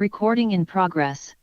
Recording in progress.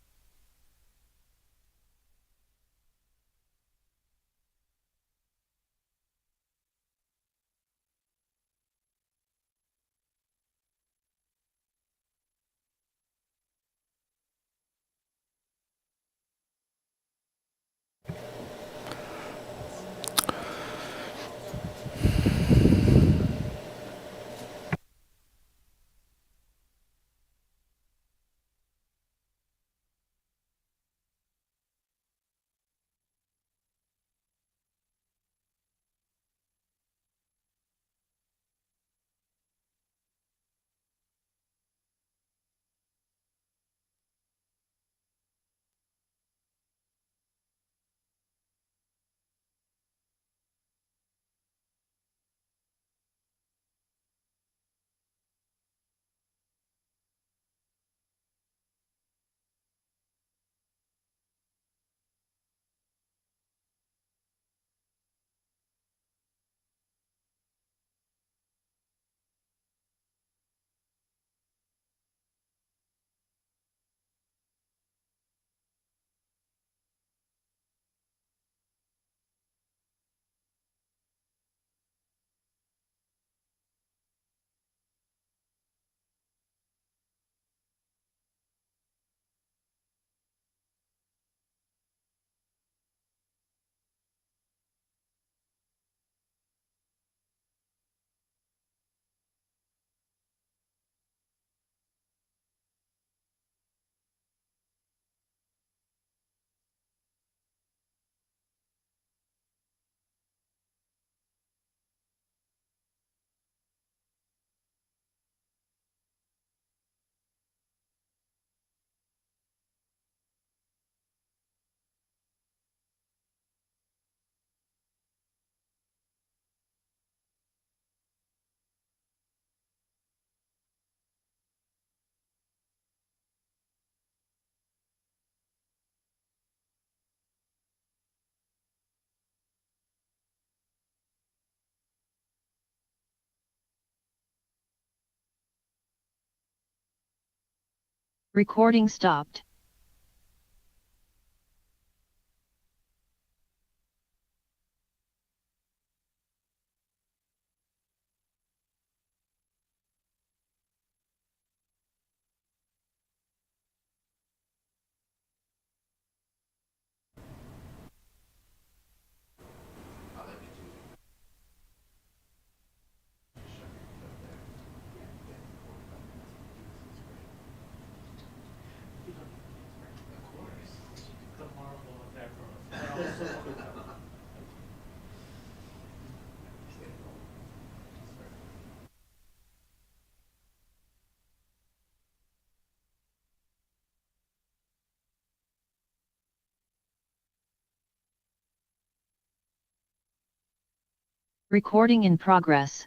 Recording stopped. Recording in progress.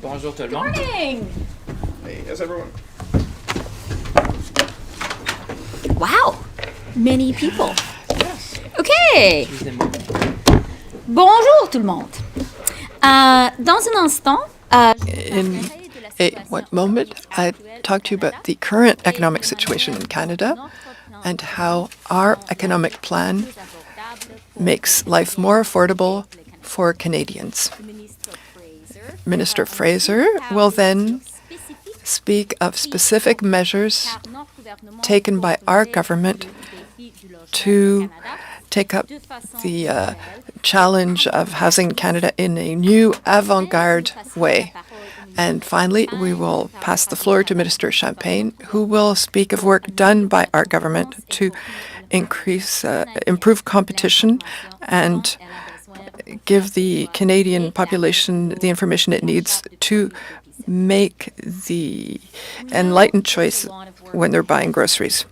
Bonjour tout le monde. Morning! Hey, how's everyone? Wow, many people. Yes. OK. Excusez-moi. Bonjour tout le monde. Dans un instant, In one moment, I talk to you about the current economic situation in Canada and how our economic plan makes life more affordable for Canadians. Minister Fraser will then speak of specific measures taken by our government to take up the challenge of housing Canada in a new avant-garde way. And finally, we will pass the floor to Minister Champagne, who will speak of work done by our government to improve competition and give the Canadian population the information it needs to make the enlightened choice when they're buying groceries.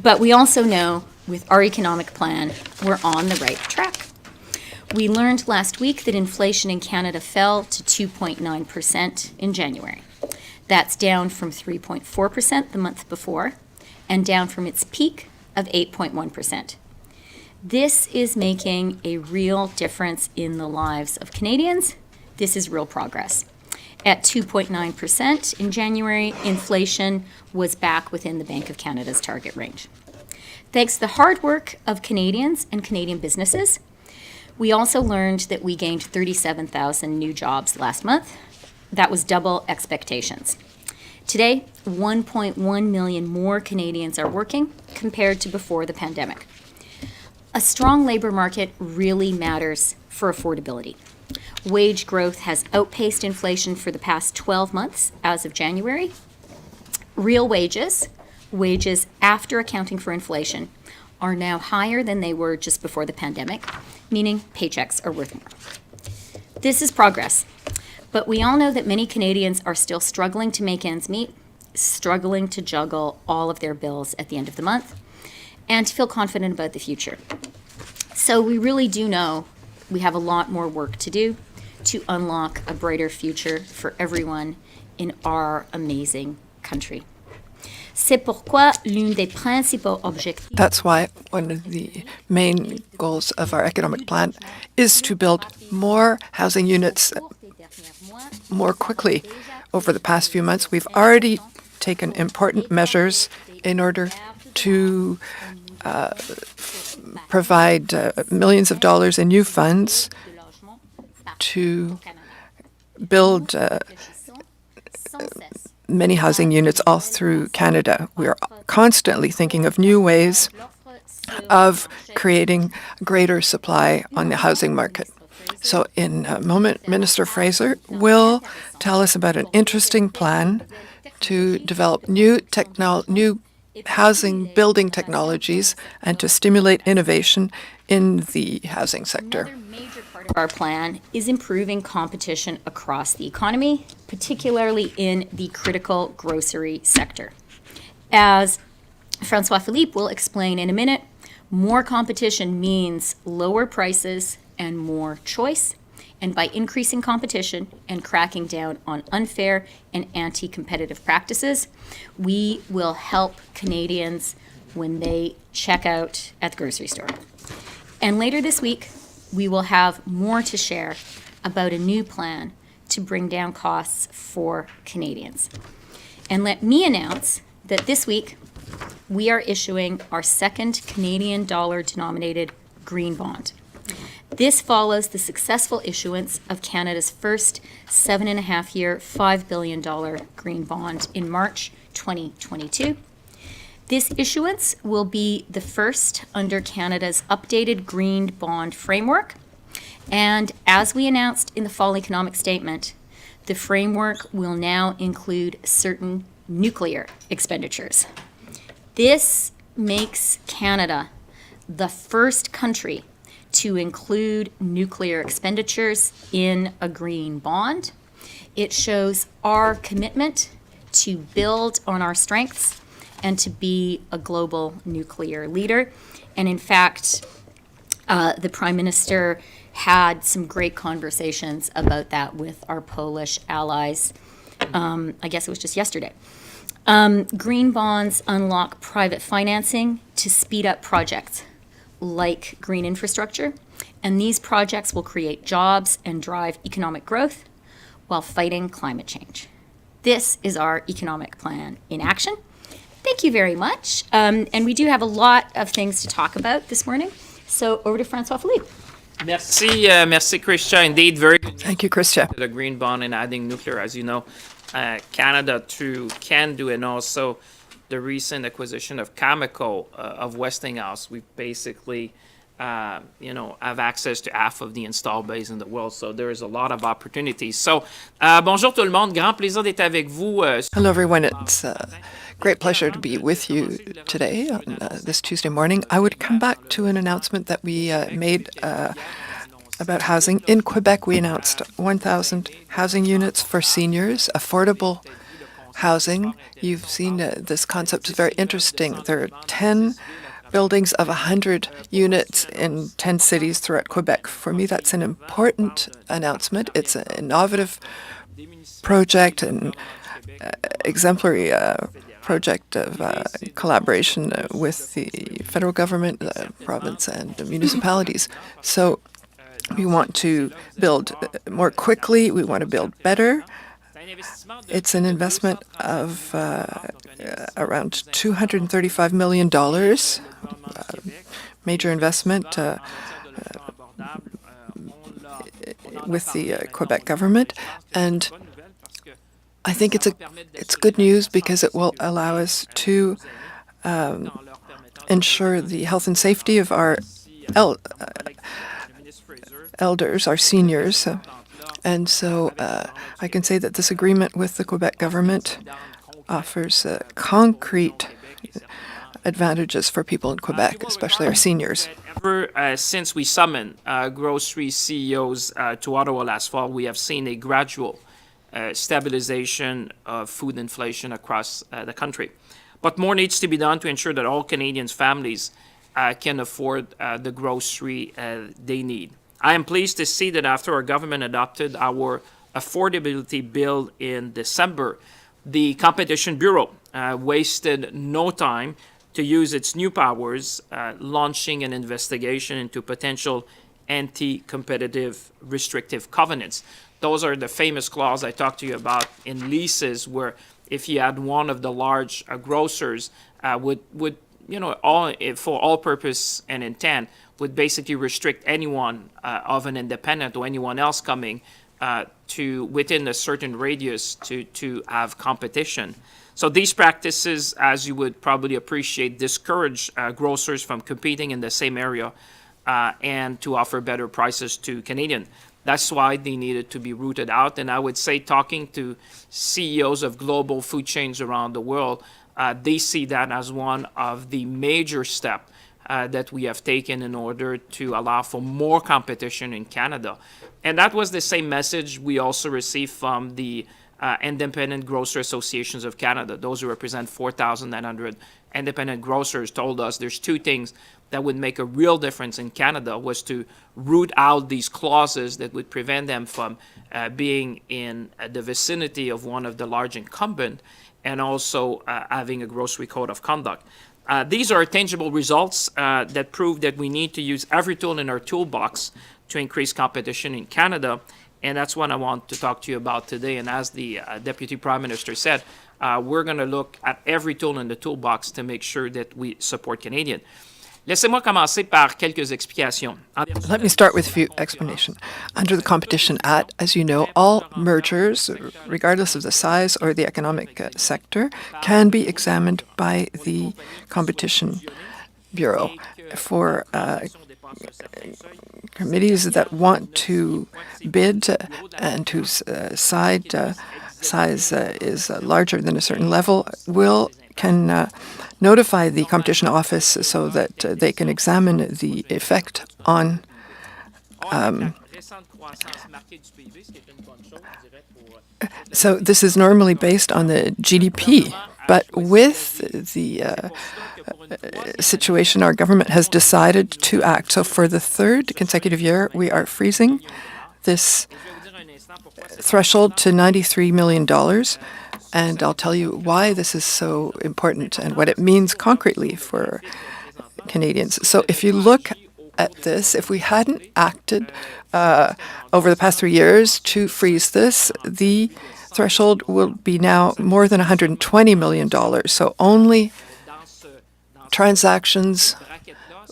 but we also know with our economic plan, we're on the right track. We learned last week that inflation in Canada fell to 2.9% in January. That's down from 3.4% the month before and down from its peak of 8.1%. This is making a real difference in the lives of Canadians. This is real progress. At 2.9% in January, inflation was back within the Bank of Canada's target range. Thanks to the hard work of Canadians and Canadian businesses, we also learned that we gained 37,000 new jobs last month. That was double expectations. Today, 1.1 million more Canadians are working compared to before the pandemic. A strong labor market really matters for affordability. Wage growth has outpaced inflation for the past 12 months as of January. Real wages after accounting for inflation, are now higher than they were just before the pandemic, meaning paychecks are worth more. This is progress, but we all know that many Canadians are still struggling to make ends meet, struggling to juggle all of their bills at the end of the month, and to feel confident about the future. So we really do know we have a lot more work to do to unlock a brighter future for everyone in our amazing country. C'est pourquoi l'une des principaux objectifs. That's why one of the main goals of our economic plan is to build more housing units more quickly. Over the past few months, we've already taken important measures in order to provide millions of dollars in new funds to build many housing units all through Canada. We are constantly thinking of new ways of creating greater supply on the housing market. So in a moment, Minister Fraser will tell us about an interesting plan to develop new housing building technologies and to stimulate innovation in the housing sector. Another major part of our plan is improving competition across the economy, particularly in the critical grocery sector. As Francois-Phillipe will explain in a minute, more competition means lower prices and more choice. And by increasing competition and cracking down on unfair and anti-competitive practices, we will help Canadians when they check out at the grocery store. And later this week, we will have more to share about a new plan to bring down costs for Canadians. And let me announce that this week, we are issuing our second Canadian dollar-denominated green bond. This follows the successful issuance of Canada's first 7.5-year, $5 billion green bond in March 2022. This issuance will be the first under Canada's updated green bond framework. And as we announced in the fall economic statement, the framework will now include certain nuclear expenditures. This makes Canada the first country to include nuclear expenditures in a green bond. It shows our commitment to build on our strengths and to be a global nuclear leader. And in fact, the Prime Minister had some great conversations about that with our Polish allies. I guess it was just yesterday. Green bonds unlock private financing to speed up projects like green infrastructure, and these projects will create jobs and drive economic growth while fighting climate change. This is our economic plan in action. Thank you very much. And we do have a lot of things to talk about this morning. So over to Francois-Philippe. Merci, merci, Chrystia. Indeed, very good. Thank you, Chrystia. The green bond and adding nuclear, as you know, Canada through CANDO and also the recent acquisition of Cameco of Westinghouse. We basically, have access to half of the installed base in the world. So there is a lot of opportunities. So, bonjour tout le monde. Grand plaisir d'être avec vous. Hello, everyone. It's a great pleasure to be with you today on this Tuesday morning. I would come back to an announcement that we made about housing. In Quebec, we announced 1,000 housing units for seniors, affordable housing. You've seen this concept is very interesting. There are 10 buildings of 100 units in 10 cities throughout Quebec. For me, that's an important announcement. It's an innovative project and exemplary project of collaboration with the federal government, the province, and the municipalities. So we want to build more quickly. We want to build better. It's an investment of around $235 million, major investment with the Quebec government. And I think it's good news because it will allow us to ensure the health and safety of our elders, our seniors. And so I can say that this agreement with the Quebec government offers concrete advantages for people in Quebec, especially our seniors. Ever since we summoned grocery CEOs to Ottawa last fall, we have seen a gradual stabilization of food inflation across the country. But more needs to be done to ensure that all Canadians' families can afford the grocery they need. I am pleased to see that after our government adopted our affordability bill in December, the Competition Bureau wasted no time to use its new powers, launching an investigation into potential anti-competitive restrictive covenants. Those are the famous clauses I talked to you about in leases, where if you had one of the large grocers would for all purpose and intent, would basically restrict anyone of an independent or anyone else coming to within a certain radius to have competition. So these practices, as you would probably appreciate, discourage grocers from competing in the same area and to offer better prices to Canadians. That's why they needed to be rooted out. And I would say, talking to CEOs of global food chains around the world, they see that as one of the major steps that we have taken in order to allow for more competition in Canada. And that was the same message we also received from the Independent Grocer Associations of Canada. Those who represent 4,900 independent grocers told us there's two things that would make a real difference in Canada, was to root out these clauses that would prevent them from being in the vicinity of one of the large incumbents, and also having a grocery code of conduct. These are tangible results that prove that we need to use every tool in our toolbox to increase competition in Canada. And that's what I want to talk to you about today. And as the Deputy Prime Minister said, we're going to look at every tool in the toolbox to make sure that we support Canadians. Laissez-moi commencer par quelques explications. Let me start with a few explanations. Under the Competition Act, as you know, all mergers, regardless of the size or the economic sector, can be examined by the Competition Bureau. For committees that want to bid and whose size is larger than a certain level can notify the Competition Office so that they can examine the effect on So this is normally based on the GDP, but with the situation, our government has decided to act. So for the third consecutive year, we are freezing this threshold to $93 million. And I'll tell you why this is so important and what it means concretely for Canadians. So if you look at this, if we hadn't acted over the past 3 years to freeze this, the threshold will be now more than $120 million. So only transactions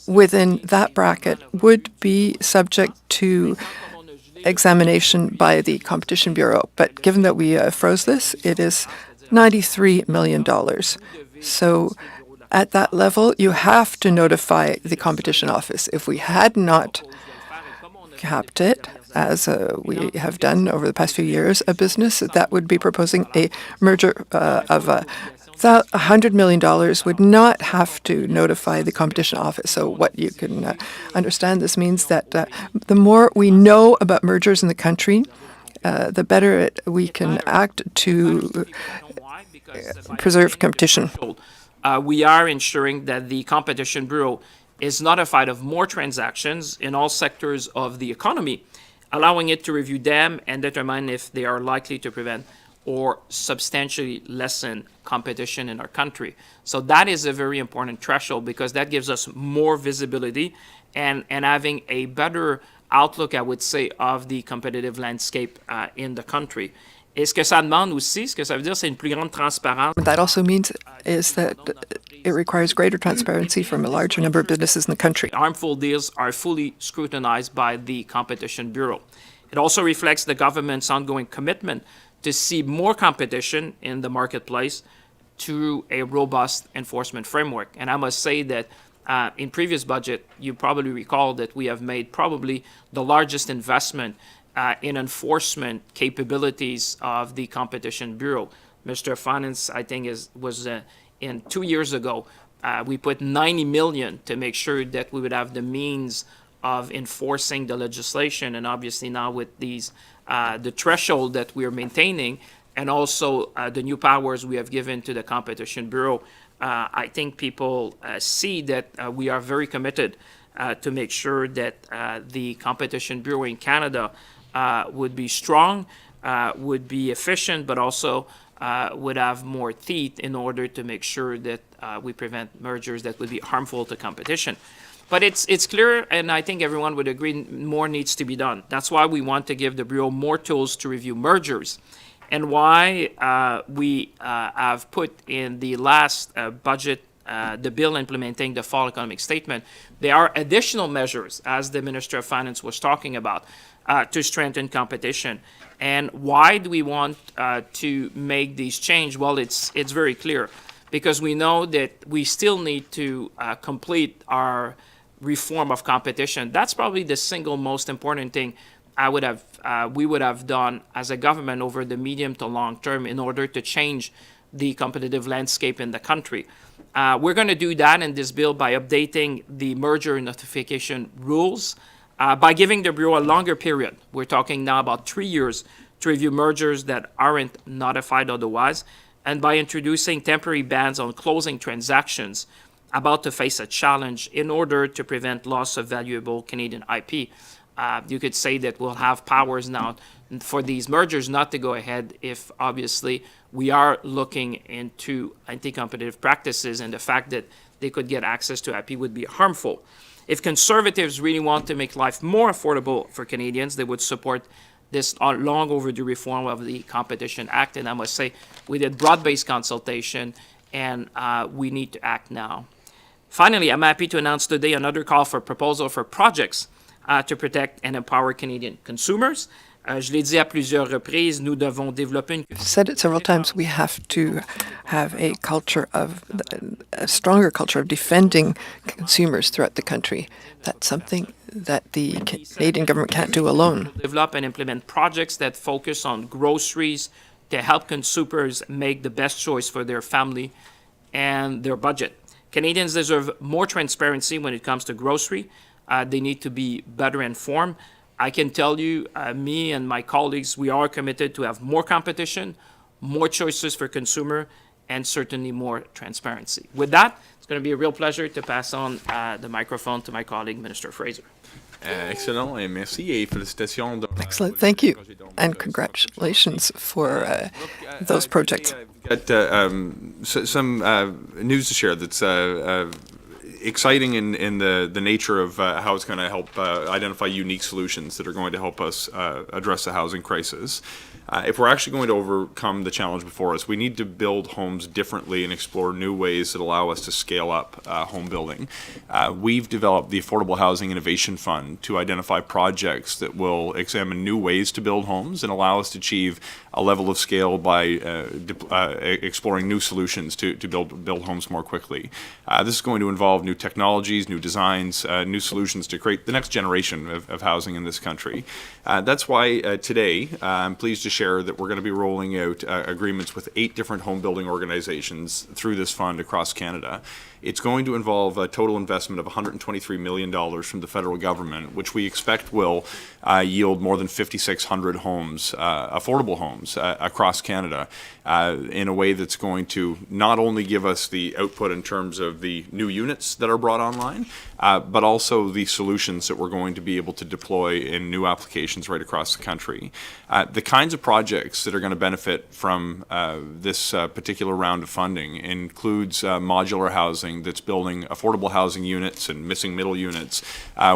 within that bracket would be subject to examination by the Competition Bureau. But given that we froze this, it is $93 million. So at that level, you have to notify the Competition Office. If we had not capped it, as we have done over the past few years, a business that would be proposing a merger of $100 million would not have to notify the Competition Office. So what you can understand, this means that the more we know about mergers in the country, the better we can act to preserve competition. We are ensuring that the Competition Bureau is notified of more transactions in all sectors of the economy, allowing it to review them and determine if they are likely to prevent or substantially lessen competition in our country. So that is a very important threshold because that gives us more visibility and having a better outlook, I would say, of the competitive landscape in the country. Et ce que ça demande aussi, ce que ça veut dire, c'est une plus grande transparence. What that also means is that it requires greater transparency from a larger number of businesses in the country. Harmful deals are fully scrutinized by the Competition Bureau. It also reflects the government's ongoing commitment to see more competition in the marketplace through a robust enforcement framework. And I must say that in previous budget, you probably recall that we have made probably the largest investment in enforcement capabilities of the Competition Bureau. Mr. Finance, I think, was in 2 years ago, we put $90 million to make sure that we would have the means of enforcing the legislation. And obviously now with these, the threshold that we're maintaining and also the new powers we have given to the Competition Bureau, I think people see that we are very committed to make sure that the Competition Bureau in Canada would be strong, would be efficient, but also would have more teeth in order to make sure that we prevent mergers that would be harmful to competition. But it's clear, and I think everyone would agree, more needs to be done. That's why we want to give the Bureau more tools to review mergers, and why we have put in the last budget the bill implementing the fall economic statement. There are additional measures, as the Minister of Finance was talking about, to strengthen competition. And why do we want to make these changes? Well, it's very clear, because we know that we still need to complete our reform of competition. That's probably the single most important thing we would have done as a government over the medium to long term in order to change the competitive landscape in the country. We're going to do that in this bill by updating the merger notification rules, by giving the Bureau a longer period. We're talking now about 3 years to review mergers that aren't notified otherwise, and by introducing temporary bans on closing transactions about to face a challenge in order to prevent loss of valuable Canadian IP. You could say that we'll have powers now for these mergers not to go ahead if obviously we are looking into anti-competitive practices, and the fact that they could get access to IP would be harmful. If Conservatives really want to make life more affordable for Canadians, they would support this long overdue reform of the Competition Act. And I must say, we did broad-based consultation, and we need to act now. Finally, I'm happy to announce today another call for proposal for projects to protect and empower Canadian consumers. Je l'ai dit à plusieurs reprises, nous devons développer une... I've said it several times, we have to have a stronger culture of defending consumers throughout the country. That's something that the Canadian government can't do alone. Develop and implement projects that focus on groceries to help consumers make the best choice for their family and their budget. Canadians deserve more transparency when it comes to grocery. They need to be better informed. I can tell you, me and my colleagues, we are committed to have more competition, more choices for consumer, and certainly more transparency. With that, it's going to be a real pleasure to pass on the microphone to my colleague, Minister Fraser. Excellent, et merci et félicitations. Excellent. Thank you. And congratulations for those projects. Got some news to share that's exciting in the nature of how it's going to help identify unique solutions that are going to help us address the housing crisis. If we're actually going to overcome the challenge before us, we need to build homes differently and explore new ways that allow us to scale up home building. We've developed the Affordable Housing Innovation Fund to identify projects that will examine new ways to build homes and allow us to achieve a level of scale by exploring new solutions to build homes more quickly. This is going to involve new technologies, new designs, new solutions to create the next generation of housing in this country. That's why today I'm pleased to share that we're going to be rolling out agreements with 8 different home building organizations through this fund across Canada. It's going to involve a total investment of $123 million from the federal government, which we expect will yield more than 5,600 homes, affordable homes, across Canada, in a way that's going to not only give us the output in terms of the new units that are brought online, but also the solutions that we're going to be able to deploy in new applications right across the country. The kinds of projects that are going to benefit from this particular round of funding includes modular housing that's building affordable housing units and missing middle units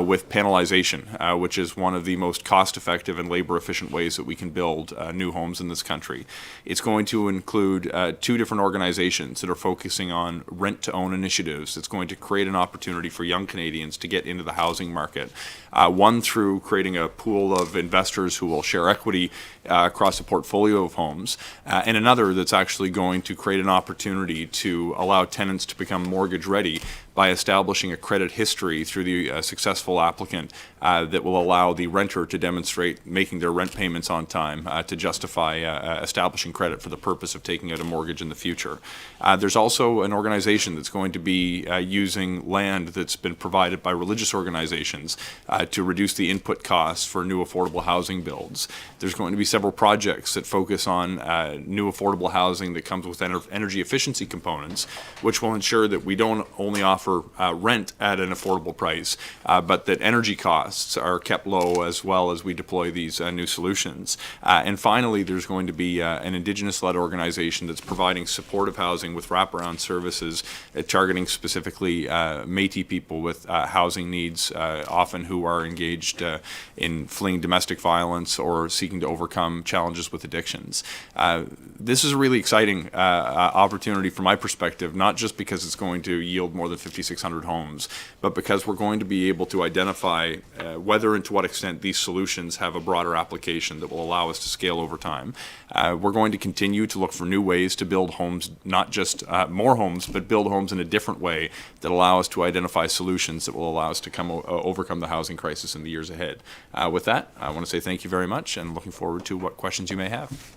with panelization, which is one of the most cost-effective and labor-efficient ways that we can build new homes in this country. It's going to include 2 different organizations that are focusing on rent-to-own initiatives. It's going to create an opportunity for young Canadians to get into the housing market. One through creating a pool of investors who will share equity across a portfolio of homes, and another that's actually going to create an opportunity to allow tenants to become mortgage ready by establishing a credit history through the successful applicant that will allow the renter to demonstrate making their rent payments on time to justify establishing credit for the purpose of taking out a mortgage in the future. There's also an organization that's going to be using land that's been provided by religious organizations to reduce the input costs for new affordable housing builds. There's going to be several projects that focus on new affordable housing that comes with energy efficiency components, which will ensure that we don't only offer rent at an affordable price, but that energy costs are kept low as well as we deploy these new solutions. And finally, there's going to be an Indigenous-led organization that's providing supportive housing with wraparound services, targeting specifically Métis people with housing needs, often who are engaged in fleeing domestic violence or seeking to overcome challenges with addictions. This is a really exciting opportunity from my perspective, not just because it's going to yield more than 5,600 homes, but because we're going to be able to identify whether and to what extent these solutions have a broader application that will allow us to scale over time. We're going to continue to look for new ways to build homes, not just more homes, but build homes in a different way that allow us to identify solutions that will allow us to overcome the housing crisis in the years ahead. With that, I want to say thank you very much and looking forward to what questions you may have.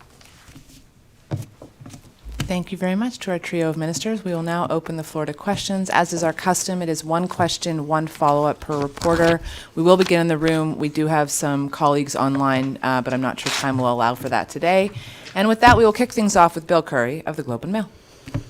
Thank you very much to our trio of ministers. We will now open the floor to questions. As is our custom, it is 1 question, 1 follow-up per reporter. We will begin in the room. We do have some colleagues online, but I'm not sure time will allow for that today. And with that, we will kick things off with Bill Curry of the Globe and Mail. Good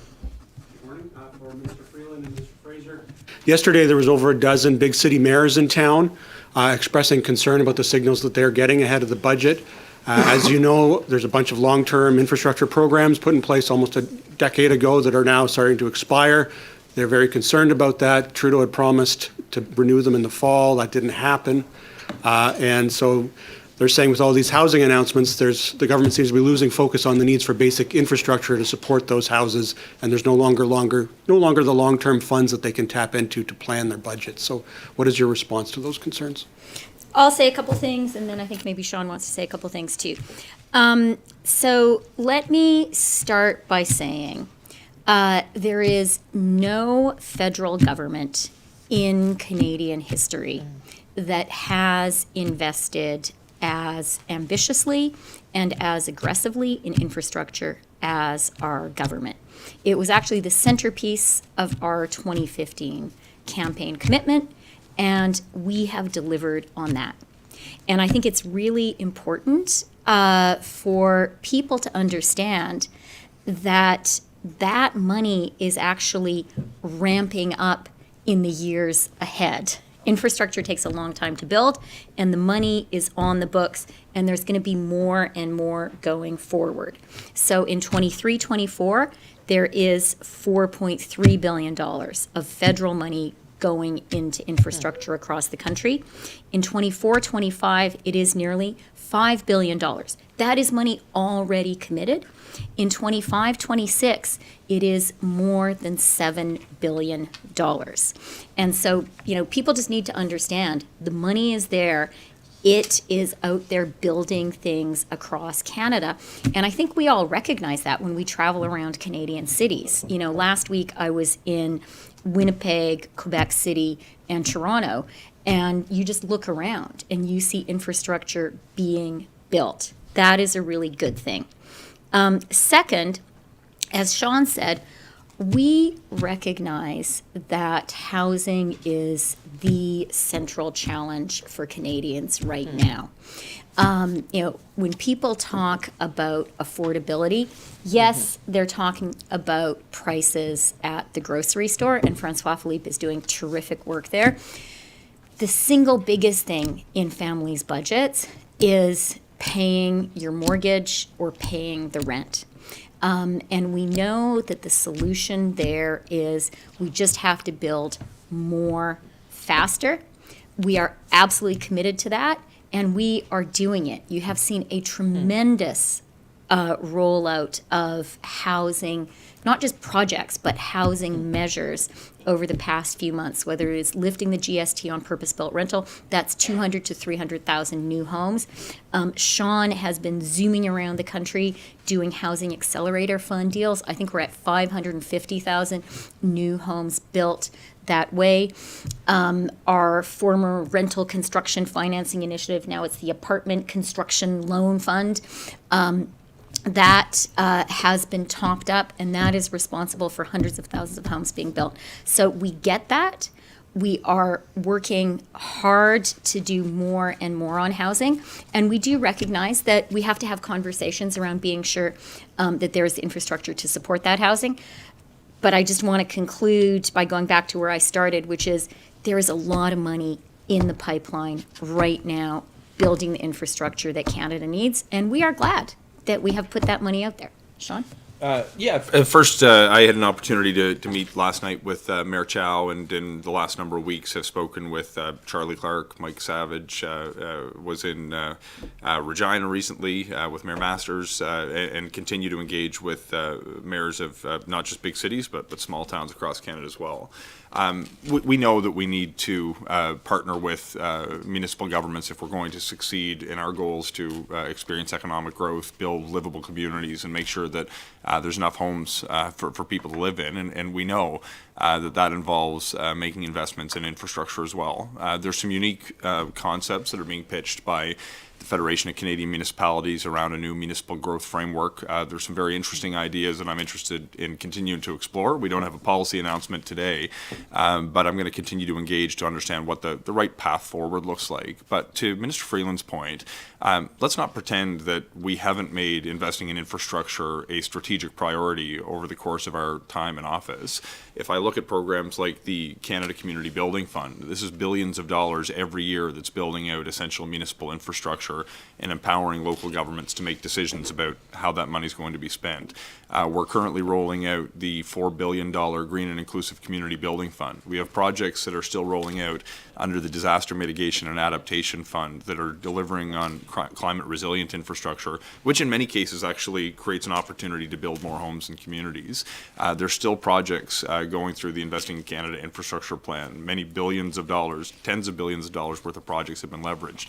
morning. For Mr. Freeland and Mr. Fraser. Yesterday, there was over a dozen big city mayors in town expressing concern about the signals that they're getting ahead of the budget. As you know, there's a bunch of long-term infrastructure programs put in place almost a decade ago that are now starting to expire. They're very concerned about that. Trudeau had promised to renew them in the fall. That didn't happen. And so they're saying with all these housing announcements, the government seems to be losing focus on the needs for basic infrastructure to support those houses, and there's no longer the long-term funds that they can tap into to plan their budget. So what is your response to those concerns? I'll say a couple things, and then I think maybe Sean wants to say a couple things too. So let me start by saying there is no federal government in Canadian history that has invested as ambitiously and as aggressively in infrastructure as our government. It was actually the centerpiece of our 2015 campaign commitment, and we have delivered on that. And I think it's really important for people to understand that that money is actually ramping up in the years ahead. Infrastructure takes a long time to build, and the money is on the books, and there's going to be more and more going forward. So in 23-24, there is $4.3 billion of federal money going into infrastructure across the country. In 24-25, it is nearly $5 billion. That is money already committed. In 25-26, it is more than $7 billion. And so, people just need to understand the money is there. It is out there building things across Canada. And I think we all recognize that when we travel around Canadian cities. Last week I was in Winnipeg, Quebec City, and Toronto, and you just look around and you see infrastructure being built. That is a really good thing. Second, as Sean said, we recognize that housing is the central challenge for Canadians right now. When people talk about affordability, yes, they're talking about prices at the grocery store, and Francois-Phillipe is doing terrific work there. The single biggest thing in families' budgets is paying your mortgage or paying the rent. And we know that the solution there is we just have to build more faster. We are absolutely committed to that, and we are doing it. You have seen a tremendous rollout of housing, not just projects, but housing measures over the past few months, whether it is lifting the GST on purpose-built rental, that's 200 to 300,000 new homes. Sean has been zooming around the country doing housing accelerator fund deals. I think we're at 550,000 new homes built that way. Our former rental construction financing initiative, now it's the Apartment Construction Loan Fund, that has been topped up, and that is responsible for hundreds of thousands of homes being built. So we get that. We are working hard to do more and more on housing, and we do recognize that we have to have conversations around being sure that there is the infrastructure to support that housing. But I just want to conclude by going back to where I started, which is there is a lot of money in the pipeline right now building the infrastructure that Canada needs, and we are glad that we have put that money out there. Sean? First, I had an opportunity to meet last night with Mayor Chow, and in the last number of weeks have spoken with Charlie Clark, Mike Savage, was in Regina recently with Mayor Masters, and continue to engage with mayors of not just big cities, but small towns across Canada as well. We know that we need to partner with municipal governments if we're going to succeed in our goals to experience economic growth, build livable communities, and make sure that there's enough homes for people to live in. And we know that involves making investments in infrastructure as well. There's some unique concepts that are being pitched by the Federation of Canadian Municipalities around a new municipal growth framework. There's some very interesting ideas that I'm interested in continuing to explore. We don't have a policy announcement today, but I'm going to continue to engage to understand what the right path forward looks like. But to Minister Freeland's point, let's not pretend that we haven't made investing in infrastructure a strategic priority over the course of our time in office. If I look at programs like the Canada Community Building Fund, this is billions of dollars every year that's building out essential municipal infrastructure and empowering local governments to make decisions about how that money is going to be spent. We're currently rolling out the $4 billion Green and Inclusive Community Building Fund. We have projects that are still rolling out under the Disaster Mitigation and Adaptation Fund that are delivering on climate resilient infrastructure, which in many cases actually creates an opportunity to build more homes and communities. There's still projects going through the Investing in Canada infrastructure plan. Many billions of dollars, tens of billions of dollars worth of projects have been leveraged.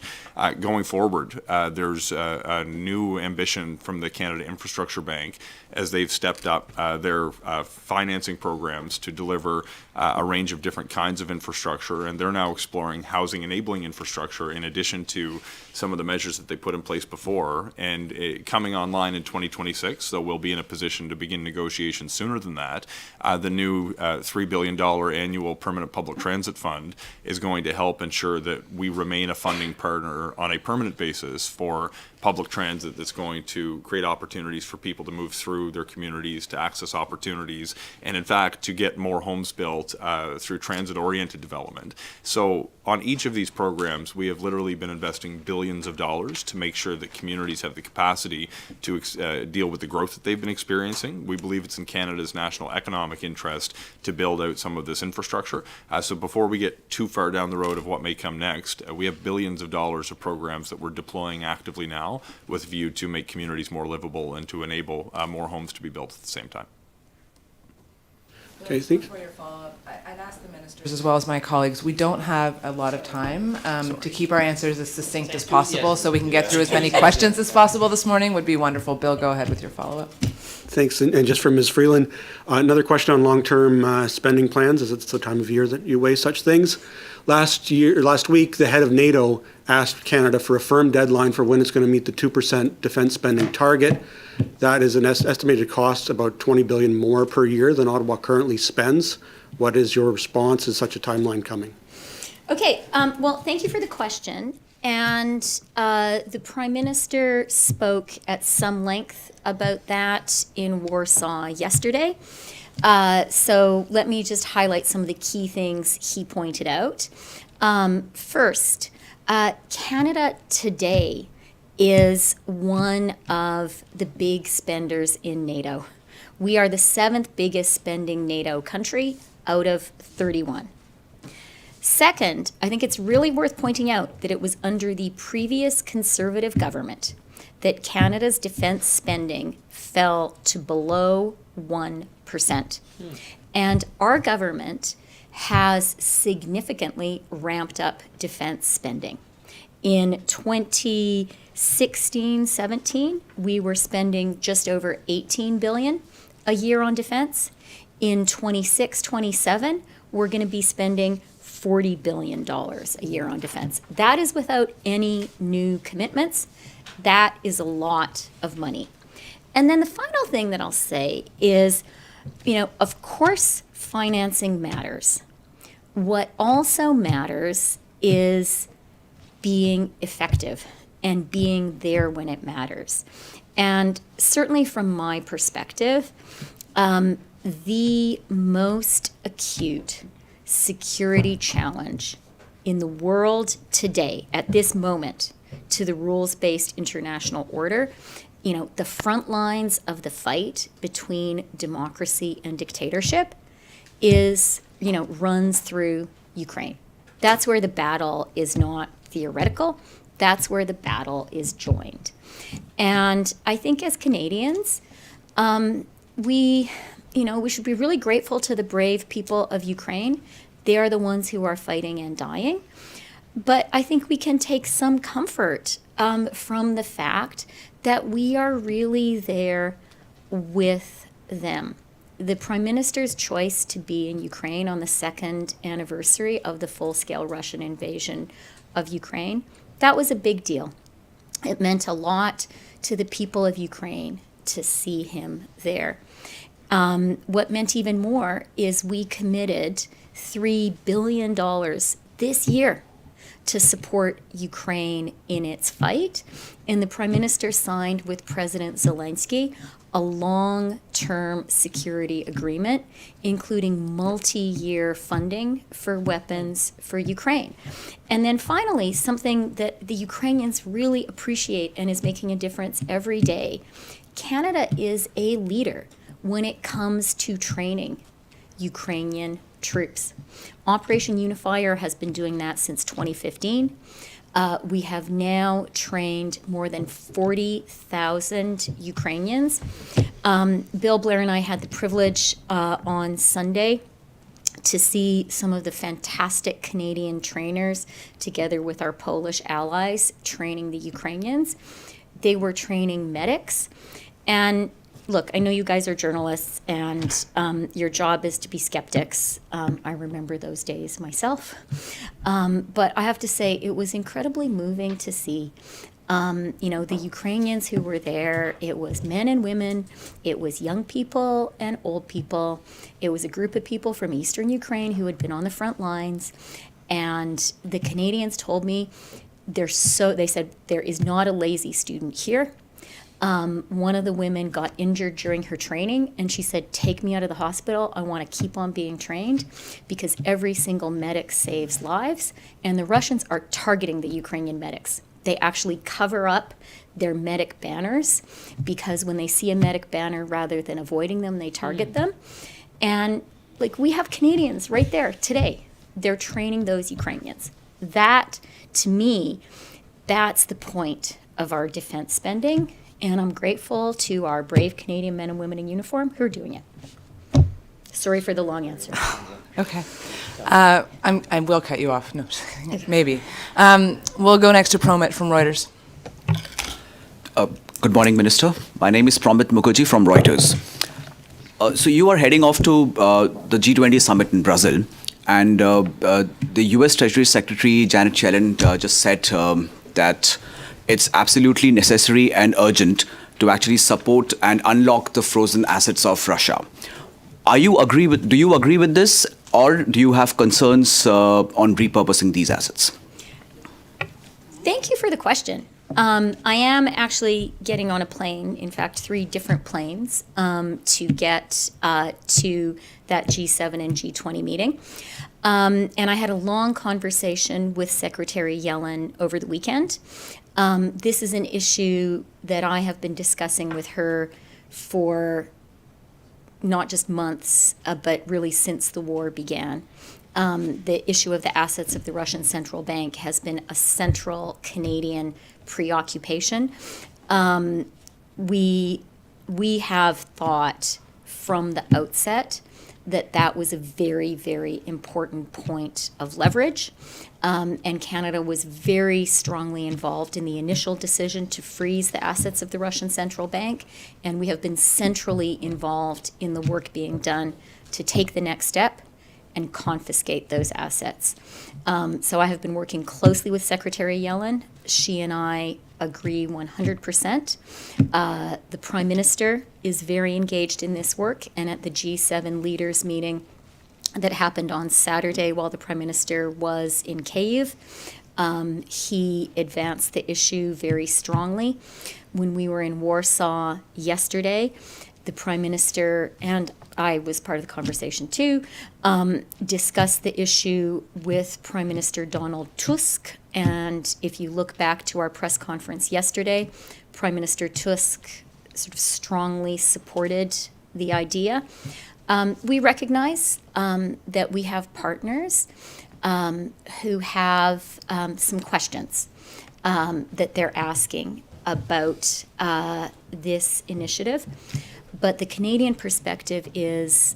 Going forward, forward, there's a new ambition from the Canada Infrastructure Bank as they've stepped up their financing programs to deliver a range of different kinds of infrastructure, and they're now exploring housing enabling infrastructure in addition to some of the measures that they put in place before. And coming online in 2026, so we'll be in a position to begin negotiations sooner than that. The new $3 billion annual permanent public transit fund is going to help ensure that we remain a funding partner on a permanent basis for public transit that's going to create opportunities for people to move through their communities, to access opportunities, and in fact to get more homes built through transit-oriented development. So on each of these programs, we have literally been investing billions of dollars to make sure that communities have the capacity to deal with the growth that they've been experiencing. We believe it's in Canada's national economic interest to build out some of this infrastructure. So before we get too far down the road of what may come next, we have billions of dollars of programs that we're deploying actively now with a view to make communities more livable and to enable more homes to be built at the same time. Okay, thanks. For your follow-up, I'd ask the ministers as well as my colleagues, we don't have a lot of time to keep our answers as succinct as possible, so we can get through as many questions as possible this morning would be wonderful. Bill, go ahead with your follow-up. Thanks. And just for Ms. Freeland, another question on long-term spending plans, as it's the time of year that you weigh such things. Last week, the head of NATO asked Canada for a firm deadline for when it's going to meet the 2% defense spending target. That is an estimated cost about $20 billion more per year than Ottawa currently spends. What is your response? Is such a timeline coming? Okay, well, thank you for the question. And the Prime Minister spoke at some length about that in Warsaw yesterday. So let me just highlight some of the key things he pointed out. First, Canada today is one of the big spenders in NATO. We are the 7th biggest spending NATO country out of 31. Second, I think it's really worth pointing out that it was under the previous Conservative government that Canada's defense spending fell to below 1%. And our government has significantly ramped up defense spending. In 2016-17, we were spending just over $18 billion a year on defense. In 26-27, we're going to be spending $40 billion a year on defense. That is without any new commitments. That is a lot of money. And then the final thing that I'll say is, of course, financing matters. What also matters is being effective and being there when it matters. And certainly from my perspective, the most acute security challenge in the world today, at this moment, to the rules-based international order, the front lines of the fight between democracy and dictatorship runs through Ukraine. That's where the battle is not theoretical. That's where the battle is joined. And I think as Canadians, we should be really grateful to the brave people of Ukraine. They are the ones who are fighting and dying. But I think we can take some comfort from the fact that we are really there with them. The Prime Minister's choice to be in Ukraine on the 2nd anniversary of the full-scale Russian invasion of Ukraine, that was a big deal. It meant a lot to the people of Ukraine to see him there. What meant even more is we committed $3 billion this year to support Ukraine in its fight. And the Prime Minister signed with President Zelensky a long-term security agreement, including multi-year funding for weapons for Ukraine. And then finally, something that the Ukrainians really appreciate and is making a difference every day, Canada is a leader when it comes to training Ukrainian troops. Operation Unifier has been doing that since 2015. We have now trained more than 40,000 Ukrainians. Bill Blair and I had the privilege on Sunday to see some of the fantastic Canadian trainers together with our Polish allies training the Ukrainians. They were training medics. And look, I know you guys are journalists and your job is to be skeptics. I remember those days myself. But I have to say, it was incredibly moving to see the Ukrainians who were there. It was men and women, it was young people and old people. It was a group of people from Eastern Ukraine who had been on the front lines. And the Canadians told me, they said, there is not a lazy student here. One of the women got injured during her training, and she said, take me out of the hospital. I want to keep on being trained because every single medic saves lives, and the Russians are targeting the Ukrainian medics. They actually cover up their medic banners because when they see a medic banner, rather than avoiding them, they target them. And we have Canadians right there today. They're training those Ukrainians. That, to me, that's the point of our defense spending. And I'm grateful to our brave Canadian men and women in uniform who are doing it. Sorry for the long answer. Okay. I will cut you off. No, maybe. We'll go next to Promit from Reuters. Good morning, Minister. My name is Promit Mukherjee from Reuters. So you are heading off to the G20 summit in Brazil, and the U.S. Treasury Secretary Janet Yellen just said that it's absolutely necessary and urgent to actually support and unlock the frozen assets of Russia. Do you agree with this, or do you have concerns on repurposing these assets? Thank you for the question. I am actually getting on a plane, in fact, 3 different planes, to get to that G7 and G20 meeting. And I had a long conversation with Secretary Yellen over the weekend. This is an issue that I have been discussing with her for not just months, but really since the war began. The issue of the assets of the Russian central bank has been a central Canadian preoccupation. We have thought from the outset that was a very, very important point of leverage. And Canada was very strongly involved in the initial decision to freeze the assets of the Russian central bank. And we have been centrally involved in the work being done to take the next step and confiscate those assets. So I have been working closely with Secretary Yellen. She and I agree 100%. The Prime Minister is very engaged in this work, and at the G7 leaders meeting that happened on Saturday while the Prime Minister was in Kyiv, he advanced the issue very strongly. When we were in Warsaw yesterday, the Prime Minister, and I was part of the conversation too, discussed the issue with Prime Minister Donald Tusk. And if you look back to our press conference yesterday, Prime Minister Tusk sort of strongly supported the idea. We recognize that we have partners who have some questions that they're asking about this initiative. But the Canadian perspective is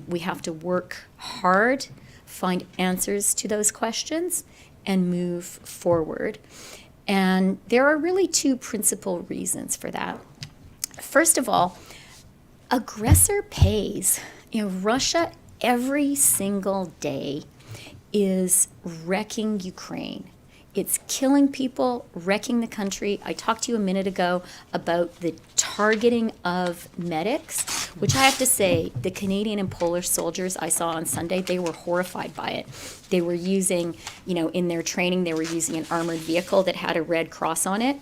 we have to work hard, find answers to those questions, and move forward. And there are really 2 principal reasons for that. First of all, aggressor pays. Russia every single day is wrecking Ukraine. It's killing people, wrecking the country. I talked to you a minute ago about the targeting of medics, which I have to say, the Canadian and Polish soldiers I saw on Sunday, they were horrified by it. They were using, in their training, they were using an armored vehicle that had a red cross on it.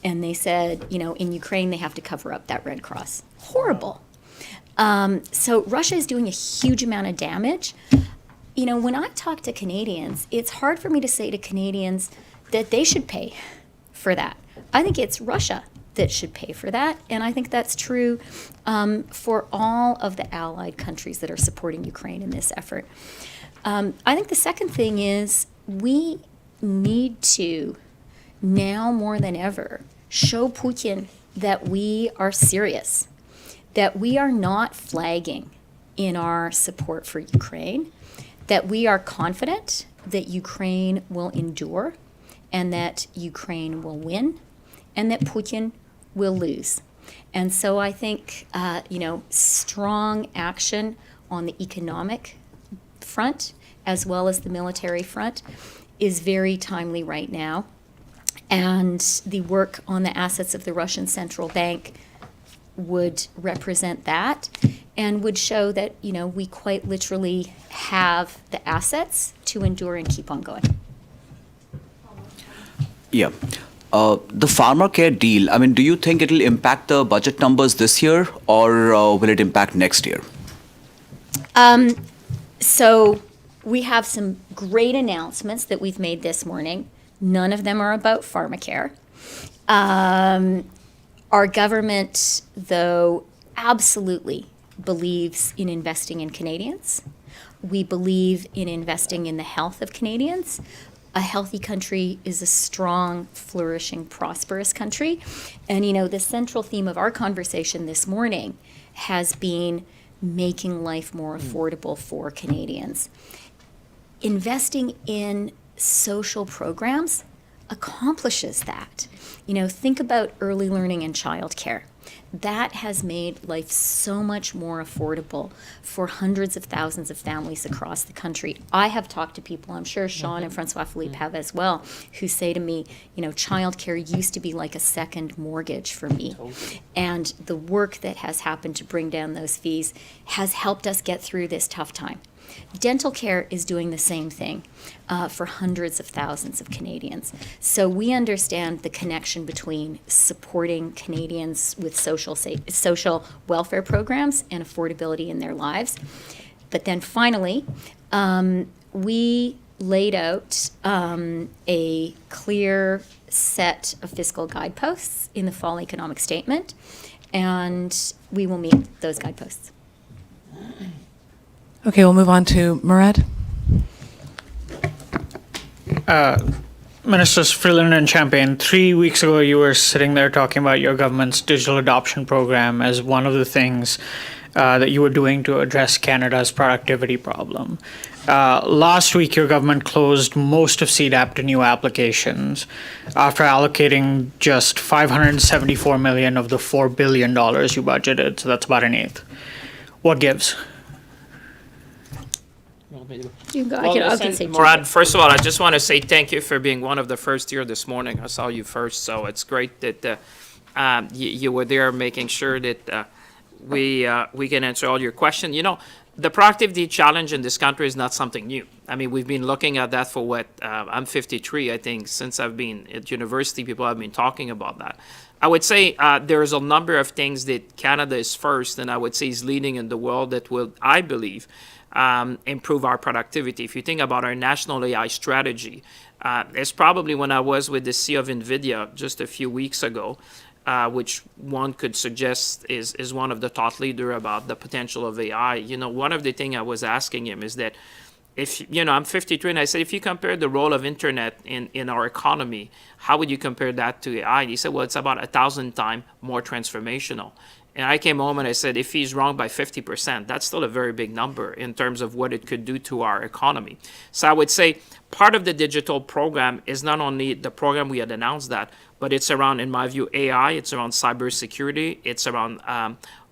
And they said, in Ukraine, they have to cover up that red cross. Horrible. So Russia is doing a huge amount of damage. When I talk to Canadians, it's hard for me to say to Canadians that they should pay for that. I think it's Russia that should pay for that, and I think that's true for all of the allied countries that are supporting Ukraine in this effort. I think the second thing is we need to, now more than ever, show Putin that we are serious, that we are not flagging in our support for Ukraine, that we are confident that Ukraine will endure and that Ukraine will win and that Putin will lose. And so I think, strong action on the economic front as well as the military front is very timely right now. And the work on the assets of the Russian Central Bank would represent that and would show that, we quite literally have the assets to endure and keep on going. Yeah. The Pharmacare deal, I mean, do you think it'll impact the budget numbers this year, or will it impact next year? So we have some great announcements that we've made this morning. None of them are about Pharmacare. Our government, though, absolutely believes in investing in Canadians. We believe in investing in the health of Canadians. A healthy country is a strong, flourishing, prosperous country. And, the central theme of our conversation this morning has been making life more affordable for Canadians. Investing in social programs accomplishes that. Think about early learning and childcare. That has made life so much more affordable for hundreds of thousands of families across the country. I have talked to people, I'm sure Sean and Francois-Philippe have as well, who say to me, childcare used to be like a second mortgage for me. And the work that has happened to bring down those fees has helped us get through this tough time. Dental care is doing the same thing for hundreds of thousands of Canadians. So we understand the connection between supporting Canadians with social welfare programs and affordability in their lives. But then finally, we laid out a clear set of fiscal guideposts in the fall economic statement, and we will meet those guideposts. Okay, we'll move on to Murad. Ministers Freeland and Champagne, 3 weeks ago you were sitting there talking about your government's digital adoption program as one of the things that you were doing to address Canada's productivity problem. Last week, your government closed most of CDAP to new applications after allocating just $574 million of the $4 billion you budgeted, so that's about an eighth. What gives? You can go. Well, I listen, can say Murad, first of all, I just want to say thank you for being one of the first here this morning. I saw you first, so it's great that you were there making sure that we can answer all your questions. The productivity challenge in this country is not something new. I mean, we've been looking at that for what, I'm 53, I think, since I've been at university, people have been talking about that. I would say there's a number of things that Canada is first, and I would say is leading in the world that will, I believe, improve our productivity. If you think about our national AI strategy, it's probably when I was with the CEO of NVIDIA just a few weeks ago, which one could suggest is one of the thought leader about the potential of AI. One of the things I was asking him is that if, I'm 53, and I said, if you compare the role of internet in our economy, how would you compare that to AI? And he said, well, it's about 1,000 times more transformational. And I came home and I said, if he's wrong by 50%, that's still a very big number in terms of what it could do to our economy. So I would say part of the digital program is not only the program we had announced that, but it's around, in my view, AI, it's around cybersecurity, it's around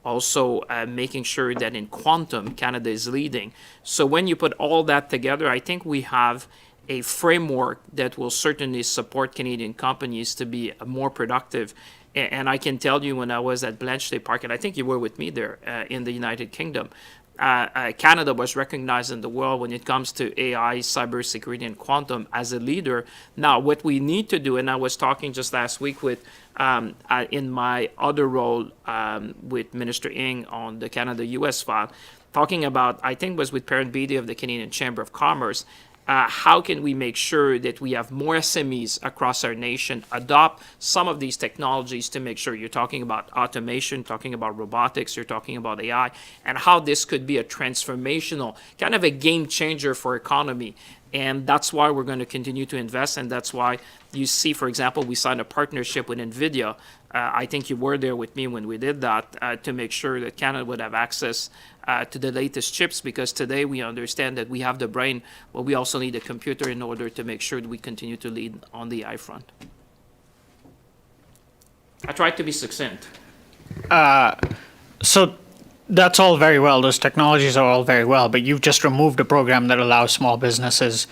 also making sure that in quantum, Canada is leading. So when you put all that together, I think we have a framework that will certainly support Canadian companies to be more productive. And I can tell you, when I was at Blanchard Park, and I think you were with me there in the United Kingdom, Canada was recognized in the world when it comes to AI, cybersecurity, and quantum as a leader. Now, what we need to do, and I was talking just last week with, in my other role with Minister Ng on the Canada-US file, talking about, I think it was with Parent Beatty of the Canadian Chamber of Commerce, how can we make sure that we have more SMEs across our nation adopt some of these technologies to make sure you're talking about automation, talking about robotics, you're talking about AI, and how this could be a transformational, kind of a game changer for economy. And that's why we're going to continue to invest, and that's why you see, for example, we signed a partnership with NVIDIA. I think you were there with me when we did that, to make sure that Canada would have access to the latest chips, because today we understand that we have the brain, but we also need a computer in order to make sure that we continue to lead on the AI front. I tried to be succinct. So that's all very well. Those technologies are all very well, but you've just removed a program that allows small businesses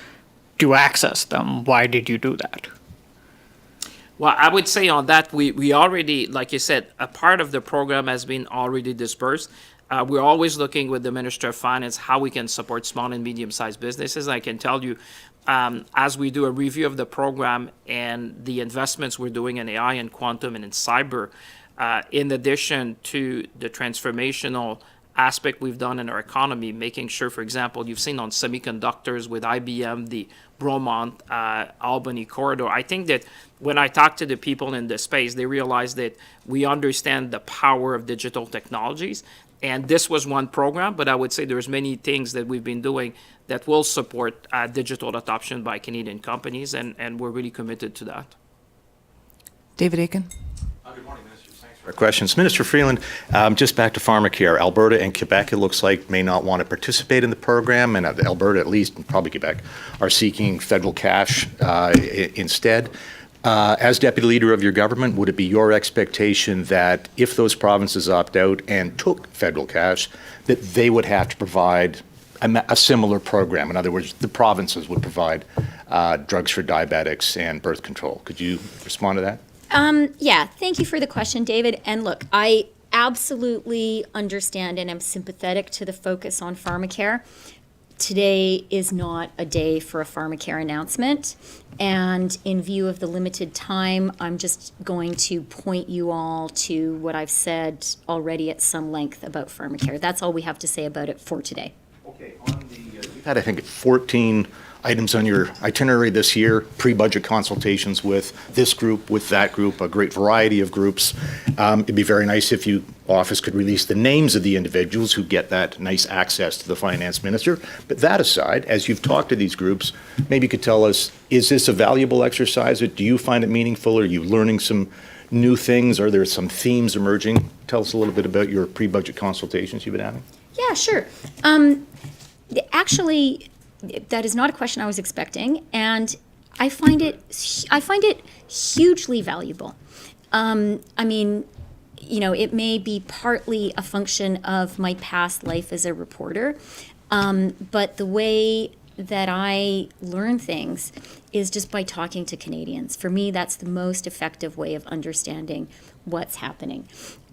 to access them. Why did you do that? Well, I would say on that, we already, like you said, a part of the program has been already dispersed. We're always looking with the Minister of Finance how we can support small and medium-sized businesses. I can tell you, as we do a review of the program and the investments we're doing in AI and quantum and in cyber, in addition to the transformational aspect we've done in our economy, making sure, for example, you've seen on semiconductors with IBM, the Bromont Albany corridor. I think that when I talk to the people in this space, they realize that we understand the power of digital technologies. And this was one program, but I would say there's many things that we've been doing that will support digital adoption by Canadian companies, and we're really committed to that. David Aiken. Good morning, Minister. Thanks for our questions. Minister Freeland, just back to Pharmacare. Alberta and Quebec, it looks like, may not want to participate in the program, and Alberta, at least, and probably Quebec, are seeking federal cash instead. As Deputy Leader of your government, would it be your expectation that if those provinces opt out and took federal cash, that they would have to provide a similar program? In other words, the provinces would provide drugs for diabetics and birth control. Could you respond to that? Yeah, thank you for the question, David. And look, I absolutely understand and am sympathetic to the focus on Pharmacare. Today is not a day for a Pharmacare announcement. And in view of the limited time, I'm just going to point you all to what I've said already at some length about Pharmacare. That's all we have to say about it for today. Okay, you've had, I think, 14 items on your itinerary this year, pre-budget consultations with this group, with that group, a great variety of groups. It'd be very nice if you office could release the names of the individuals who get that nice access to the finance minister. But that aside, as you've talked to these groups, maybe you could tell us, is this a valuable exercise? Do you find it meaningful? Are you learning some new things? Are there some themes emerging? Tell us a little bit about your pre-budget consultations you've been having. Yeah, sure. Actually, that is not a question I was expecting, and I find it hugely valuable. I mean, you know, it may be partly a function of my past life as a reporter, but the way that I learn things is just by talking to Canadians. For me, that's the most effective way of understanding what's happening.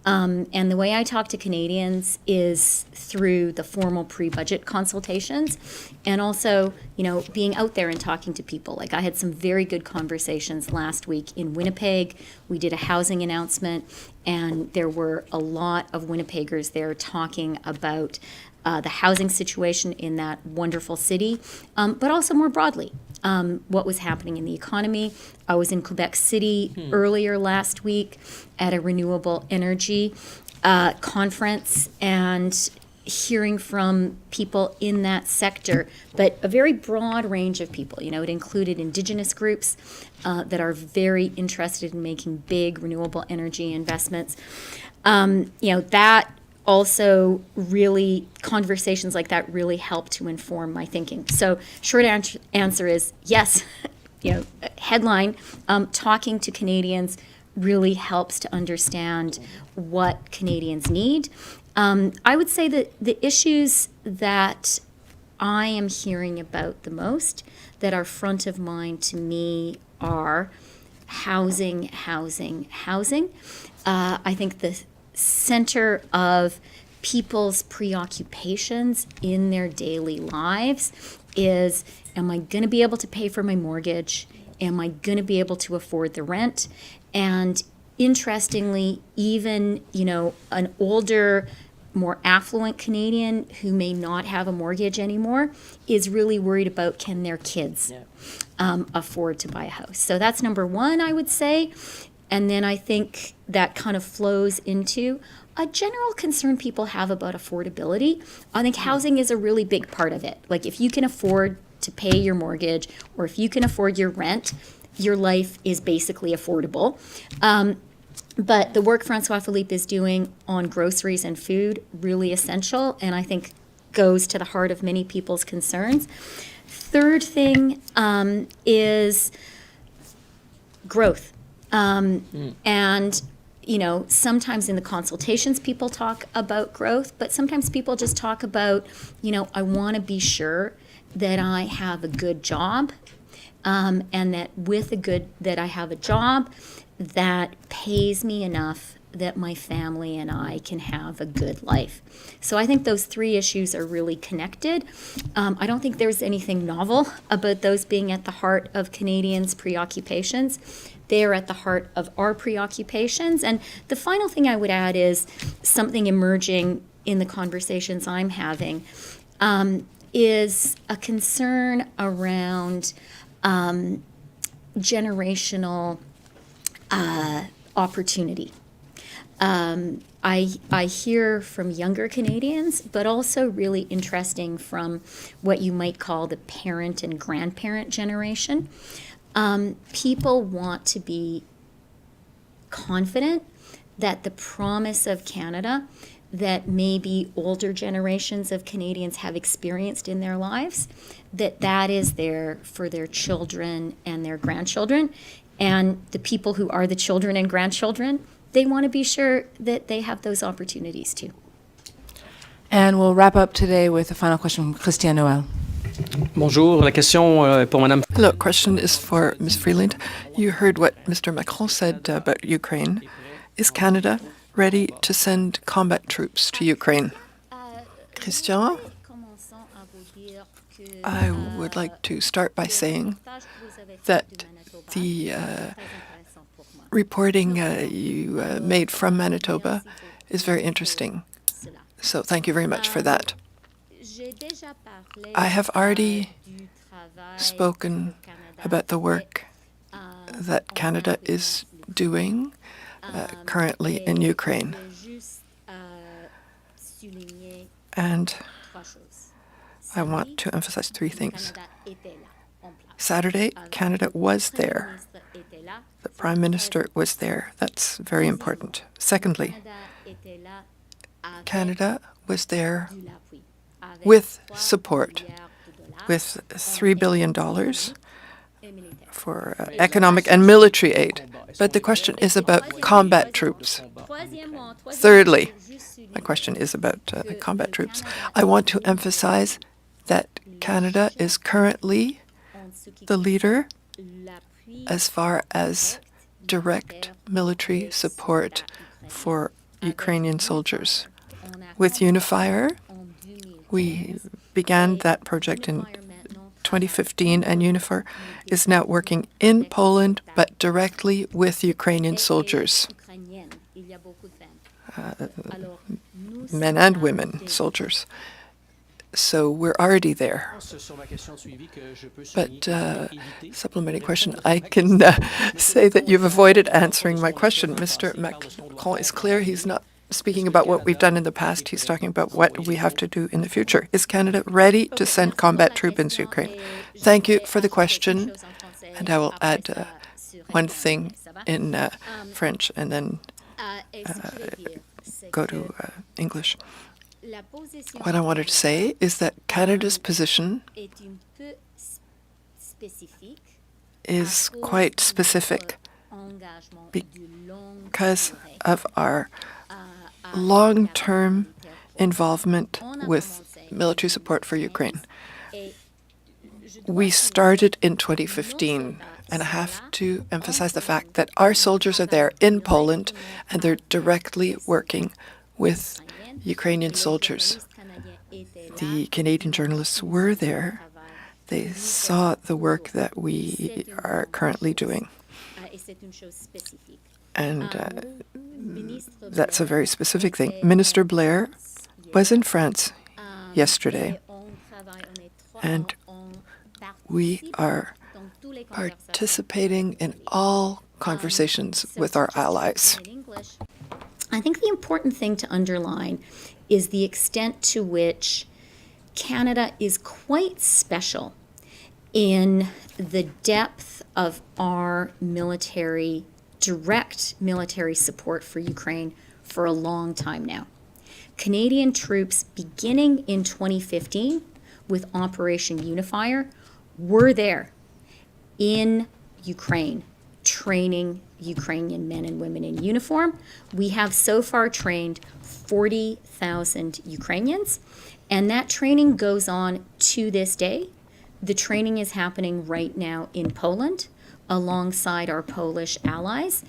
And the way I talk to Canadians is through the formal pre-budget consultations, and also, you know, being out there and talking to people. Like, I had some very good conversations last week in Winnipeg. We did a housing announcement, and there were a lot of Winnipeggers there talking about the housing situation in that wonderful city, but also more broadly, what was happening in the economy. I was in Quebec City earlier last week at a renewable energy conference, and hearing from people in that sector, but a very broad range of people. You know, it included Indigenous groups that are very interested in making big renewable energy investments. You know, that also really, conversations like that really help to inform my thinking. So short answer is yes. You know, headline, talking to Canadians really helps to understand what Canadians need. I would say that the issues that I am hearing about the most, that are front of mind to me, are housing. I think the center of people's preoccupations in their daily lives is, am I going to be able to pay for my mortgage? Am I going to be able to afford the rent? And interestingly, even, you know, an older, more affluent Canadian who may not have a mortgage anymore is really worried about, can their kids afford to buy a house? So that's number one, I would say. And then I think that kind of flows into a general concern people have about affordability. I think housing is a really big part of it. Like, if you can afford to pay your mortgage, or if you can afford your rent, your life is basically affordable. But the work Francois-Philippe is doing on groceries and food, really essential, and I think goes to the heart of many people's concerns. Third thing is growth. And, you know, sometimes in the consultations people talk about growth, but sometimes people just talk about, you know, I want to be sure that I have a good job, and that that I have a job that pays me enough that my family and I can have a good life. So I think those three issues are really connected. I don't think there's anything novel about those being at the heart of Canadians' preoccupations. They are at the heart of our preoccupations. And the final thing I would add is something emerging in the conversations I'm having, is a concern around generational opportunity. I hear from younger Canadians, but also really interesting from what you might call the parent and grandparent generation. People want to be confident that the promise of Canada that maybe older generations of Canadians have experienced in their lives, that is there for their children and their grandchildren. And the people who are the children and grandchildren, they want to be sure that they have those opportunities too. And we'll wrap up today with a final question from Chrystia Noel. Bonjour, la question pour Madame. Hello, question is for Ms. Freeland. You heard what Mr. Macron said about Ukraine. Is Canada ready to send combat troops to Ukraine? Christian, I would like to start by saying that the reporting you made from Manitoba is very interesting. So thank you very much for that. I have already spoken about the work that Canada is doing currently in Ukraine. And I want to emphasize three things. Saturday, Canada was there. The Prime Minister was there. That's very important. Secondly, Canada was there with support, with $3 billion for economic and military aid. But the question is about combat troops. Thirdly, my question is about combat troops. I want to emphasize that Canada is currently the leader as far as direct military support for Ukrainian soldiers. With Unifier, we began that project in 2015, and Unifier is now working in Poland, but directly with Ukrainian soldiers, men and women soldiers. So we're already there. But supplementing question, I can say that you've avoided answering my question. Mr. Macron is clear. He's not speaking about what we've done in the past. He's talking about what we have to do in the future. Is Canada ready to send combat troops into Ukraine? Thank you for the question. And I will add one thing in French and then go to English. What I wanted to say is that Canada's position is quite specific because of our long-term involvement with military support for Ukraine. We started in 2015, and I have to emphasize the fact that our soldiers are there in Poland, and they're directly working with Ukrainian soldiers. The Canadian journalists were there. They saw the work that we are currently doing. And that's a very specific thing. Minister Blair was in France yesterday, and we are participating in all conversations with our allies. I think the important thing to underline is the extent to which Canada is quite special in the depth of our military direct military support for Ukraine for a long time now. Canadian troops, beginning in 2015 with Operation Unifier, were there in Ukraine, training Ukrainian men and women in uniform. We have so far trained 40,000 Ukrainians, and that training goes on to this day. The training is happening right now in Poland alongside our Polish allies,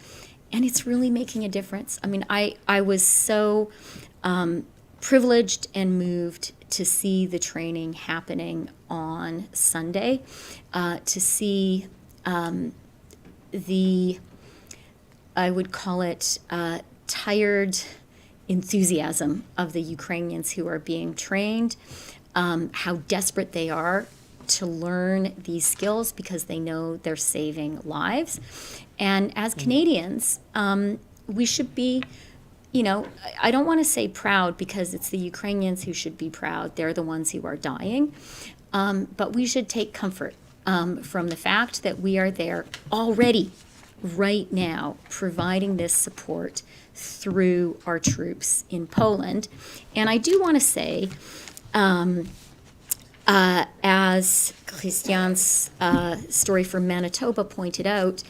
and it's really making a difference. I mean, I was so privileged and moved to see the training happening on Sunday, to see I would call it tired enthusiasm of the Ukrainians who are being trained, how desperate they are to learn these skills because they know they're saving lives. And as Canadians, we should be, I don't want to say proud because it's the Ukrainians who should be proud. They're the ones who are dying. But we should take comfort from the fact that we are there already, right now, providing this support through our troops in Poland. And I do want to say, as Christian's story from Manitoba pointed out,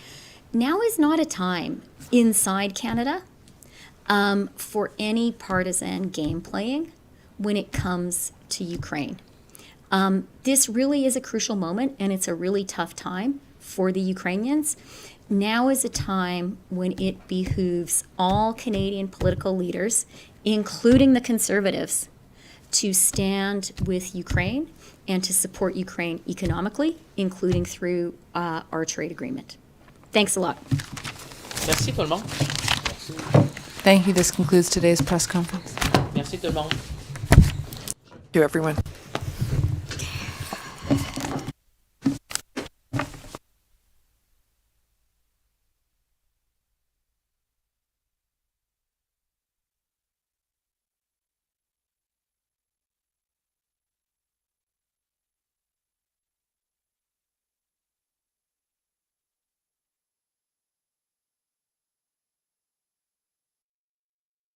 now is not a time inside Canada for any partisan game playing when it comes to Ukraine. This really is a crucial moment, and it's a really tough time for the Ukrainians. Now is a time when it behooves all Canadian political leaders, including the Conservatives, to stand with Ukraine and to support Ukraine economically, including through our trade agreement. Thanks a lot. Merci tout le monde. Thank you. This concludes today's press conference. Merci tout le monde. To everyone.